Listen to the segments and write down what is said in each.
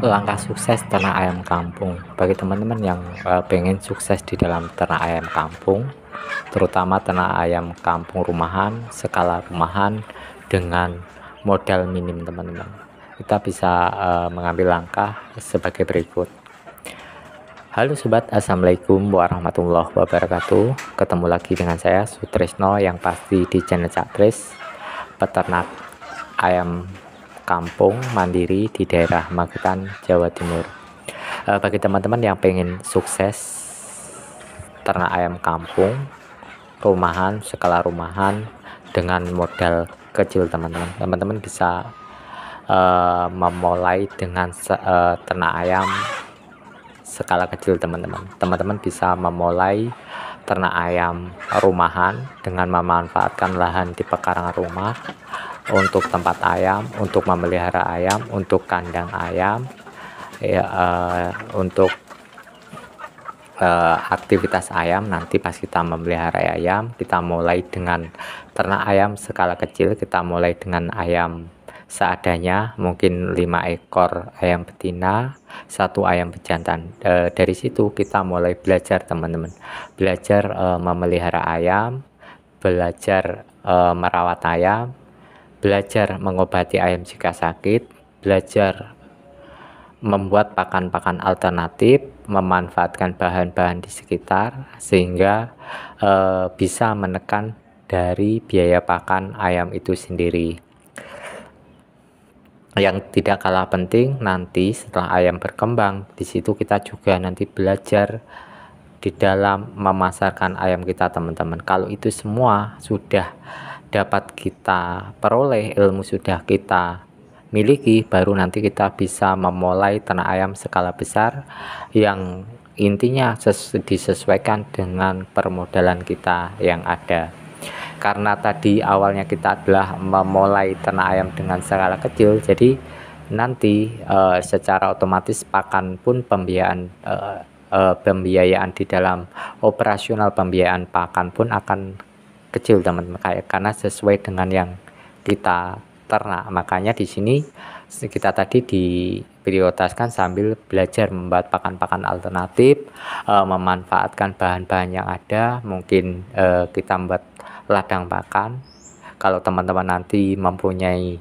Langkah sukses ternak ayam kampung. Bagi teman-teman yang pengen sukses di dalam ternak ayam kampung, terutama ternak ayam kampung rumahan, skala rumahan dengan modal minim, teman-teman, kita bisa mengambil langkah sebagai berikut. Halo sobat, assalamualaikum warahmatullahi wabarakatuh. Ketemu lagi dengan saya Sutrisno, yang pasti di channel Cakris, peternak ayam kampung mandiri di daerah Magetan, Jawa Timur. Bagi teman-teman yang pengen sukses ternak ayam kampung rumahan, skala rumahan dengan modal kecil, teman-teman bisa memulai dengan ternak ayam skala kecil. Teman-teman bisa memulai ternak ayam rumahan dengan memanfaatkan lahan di pekarangan rumah untuk tempat ayam, untuk memelihara ayam, untuk kandang ayam, untuk aktivitas ayam. Nanti pas kita memelihara ayam, kita mulai dengan ternak ayam skala kecil. Kita mulai dengan ayam seadanya, mungkin 5 ekor ayam betina, 1 ayam bejantan. Dari situ kita mulai belajar, teman-teman, belajar memelihara ayam, belajar merawat ayam, belajar mengobati ayam jika sakit, belajar membuat pakan-pakan alternatif, memanfaatkan bahan-bahan di sekitar, sehingga bisa menekan dari biaya pakan ayam itu sendiri. Yang tidak kalah penting, nanti setelah ayam berkembang, di situ kita juga nanti belajar di dalam memasarkan ayam kita, teman-teman. Kalau itu semua sudah dapat kita peroleh, ilmu sudah kita miliki, baru nanti kita bisa memulai ternak ayam skala besar yang intinya disesuaikan dengan permodalan kita yang ada. Karena tadi awalnya kita adalah memulai ternak ayam dengan skala kecil, jadi nanti secara otomatis pakan pun pembiayaan di dalam operasional pembiayaan pakan pun akan kecil, teman-teman, karena sesuai dengan yang kita ternak. Makanya di sini kita tadi diprioritaskan sambil belajar membuat pakan-pakan alternatif, memanfaatkan bahan-bahan yang ada. Mungkin kita membuat ladang pakan. Kalau teman-teman nanti mempunyai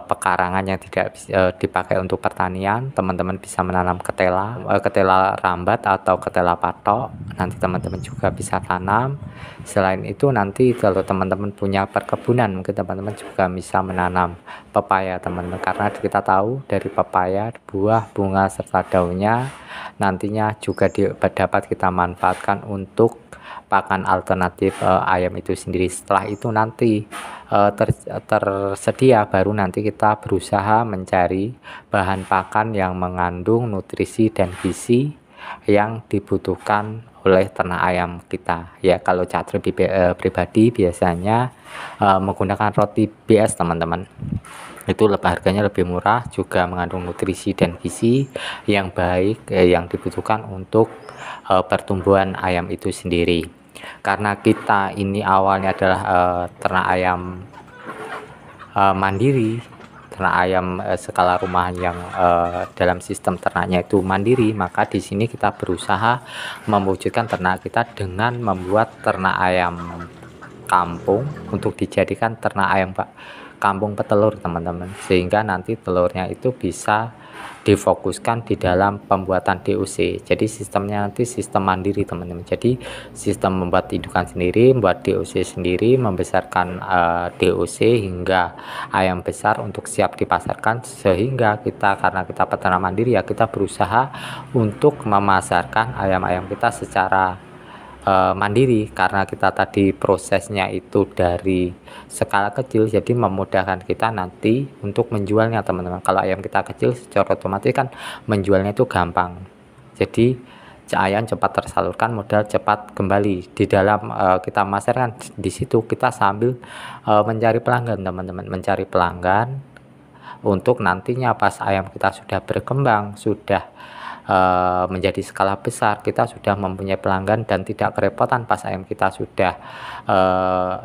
pekarangan yang tidak dipakai untuk pertanian, teman-teman bisa menanam ketela rambat atau ketela patok. Nanti teman-teman juga bisa tanam. Selain itu, nanti kalau teman-teman punya perkebunan, mungkin teman-teman juga bisa menanam pepaya, teman-teman, karena kita tahu dari pepaya buah, bunga, serta daunnya nantinya juga dapat kita manfaatkan untuk pakan alternatif ayam itu sendiri. Setelah itu nanti tersedia, baru nanti kita berusaha mencari bahan pakan yang mengandung nutrisi dan gizi yang dibutuhkan oleh ternak ayam kita. Ya, kalau Cakri pribadi biasanya menggunakan roti BS, teman-teman. Itu harganya lebih murah, juga mengandung nutrisi dan gizi yang baik yang dibutuhkan untuk pertumbuhan ayam itu sendiri. Karena kita ini awalnya adalah ternak ayam mandiri, ternak ayam skala rumahan yang dalam sistem ternaknya itu mandiri, maka di sini kita berusaha mewujudkan ternak kita dengan membuat ternak ayam kampung untuk dijadikan ternak ayam kampung petelur, teman-teman, sehingga nanti telurnya itu bisa difokuskan di dalam pembuatan DOC. Jadi sistemnya nanti sistem mandiri, teman-teman. Jadi sistem membuat indukan sendiri, membuat DOC sendiri, membesarkan DOC hingga ayam besar untuk siap dipasarkan. Sehingga kita, karena kita peternak mandiri, ya kita berusaha untuk memasarkan ayam-ayam kita secara mandiri, karena kita tadi prosesnya itu dari skala kecil, jadi memudahkan kita nanti untuk menjualnya, teman-teman. Kalau ayam kita kecil, secara otomatis kan menjualnya itu gampang, jadi ayam cepat tersalurkan, modal cepat kembali. Di dalam kita memasarkan, di situ kita sambil mencari pelanggan, teman-teman, mencari pelanggan untuk nantinya pas ayam kita sudah berkembang, sudah menjadi skala besar, kita sudah mempunyai pelanggan dan tidak kerepotan pas ayam kita sudah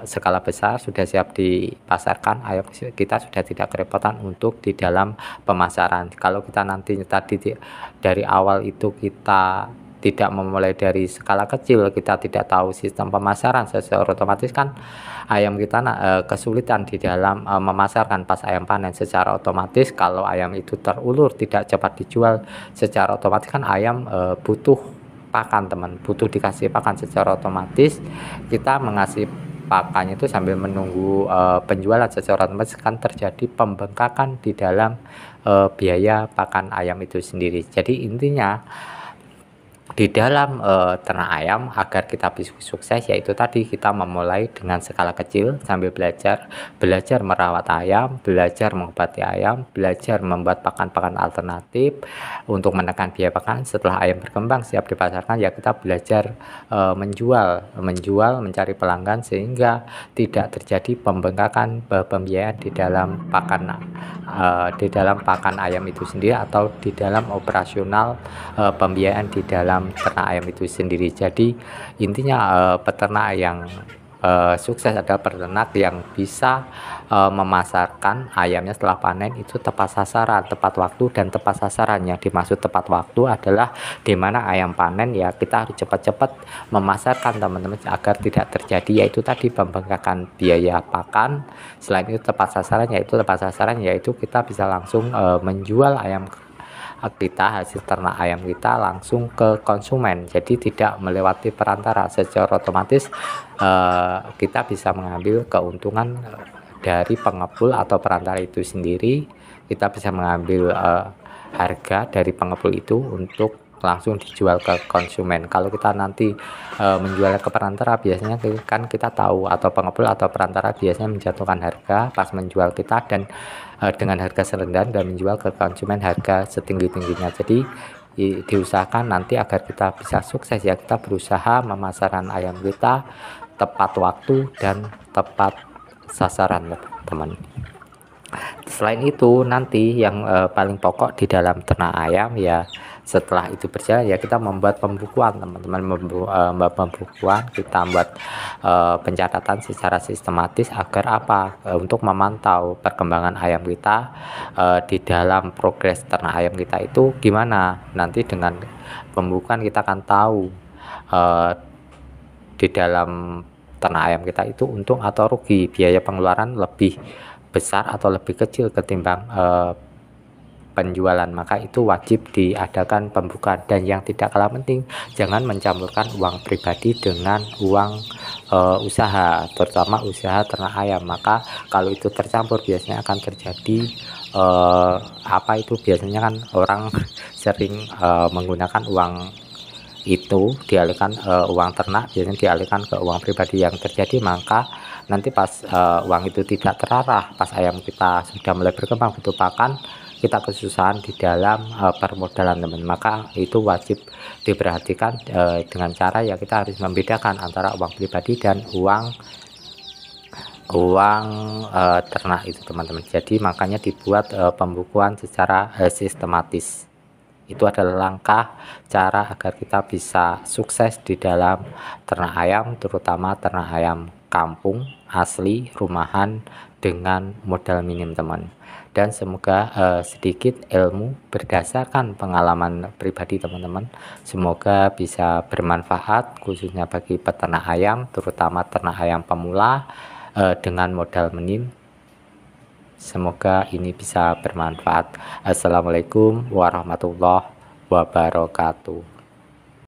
skala besar, sudah siap dipasarkan, ayam kita sudah tidak kerepotan untuk di dalam pemasaran. Kalau kita nanti tadi dari awal itu kita tidak memulai dari skala kecil, kita tidak tahu sistem pemasaran, secara otomatis kan ayam kita kesulitan di dalam memasarkan pas ayam panen. Secara otomatis kalau ayam itu terulur tidak cepat dijual, secara otomatis kan ayam butuh pakan teman, butuh dikasih pakan. Secara otomatis kita mengasih pakannya itu sambil menunggu penjualan, secara otomatis kan terjadi pembengkakan di dalam biaya pakan ayam itu sendiri. Jadi intinya di dalam ternak ayam agar kita bisa sukses, yaitu tadi kita memulai dengan skala kecil sambil belajar merawat ayam, belajar mengobati ayam, belajar membuat pakan-pakan alternatif untuk menekan biaya pakan. Setelah ayam berkembang siap dipasarkan, ya kita belajar menjual mencari pelanggan sehingga tidak terjadi pembengkakan pembiayaan di dalam pakan ayam itu sendiri atau di dalam operasional pembiayaan di dalam ternak ayam itu sendiri. Jadi intinya peternak yang sukses adalah peternak yang bisa memasarkan ayamnya setelah panen itu tepat sasaran, tepat waktu. Dan tepat sasaran yang dimaksud tepat waktu adalah dimana ayam panen ya kita harus cepat-cepat memasarkan teman-teman agar tidak terjadi yaitu tadi pembengkakan biaya pakan. Selain itu tepat sasaran yaitu kita bisa langsung menjual ayam kita, hasil ternak ayam kita langsung ke konsumen, jadi tidak melewati perantara. Secara otomatis kita bisa mengambil keuntungan dari pengepul atau perantara itu sendiri. Kita bisa mengambil harga dari pengepul itu untuk langsung dijual ke konsumen. Kalau kita nanti menjualnya ke perantara, biasanya kan kita tahu atau pengepul atau perantara biasanya menjatuhkan harga pas menjual kita dan dengan harga serendah dan menjual ke konsumen harga setinggi-tingginya. Jadi diusahakan nanti agar kita bisa sukses ya, kita berusaha memasarkan ayam kita tepat waktu dan tepat sasaran ya teman. Selain itu nanti yang paling pokok di dalam ternak ayam ya, setelah itu berjalan ya kita membuat pembukuan teman-teman, membuat pembukuan, kita membuat pencatatan secara sistematis agar apa, untuk memantau perkembangan ayam kita di dalam progres ternak ayam kita itu gimana. Nanti dengan pembukuan kita akan tahu di dalam ternak ayam kita itu untung atau rugi, biaya pengeluaran lebih besar atau lebih kecil ketimbang penjualan. Maka itu wajib diadakan pembukaan. Dan yang tidak kalah penting, jangan mencampurkan uang pribadi dengan uang usaha, terutama usaha ternak ayam. Maka kalau itu tercampur biasanya akan terjadi biasanya kan orang sering menggunakan uang itu dialihkan uang ternak, biasanya dialihkan ke uang pribadi. Yang terjadi maka nanti pas uang itu tidak terarah, pas ayam kita sudah mulai berkembang butuh pakan, kita kesusahan di dalam permodalan teman. Maka itu wajib diperhatikan dengan cara ya kita harus membedakan antara uang pribadi dan uang ternak itu teman-teman. Jadi makanya dibuat pembukuan secara sistematis. Itu adalah langkah cara agar kita bisa sukses di dalam ternak ayam, terutama ternak ayam kampung asli rumahan dengan modal minim teman. Dan semoga sedikit ilmu berdasarkan pengalaman pribadi teman-teman, semoga bisa bermanfaat khususnya bagi peternak ayam, terutama ternak ayam pemula dengan modal minim. Semoga ini bisa bermanfaat. Assalamualaikum warahmatullahi wabarakatuh.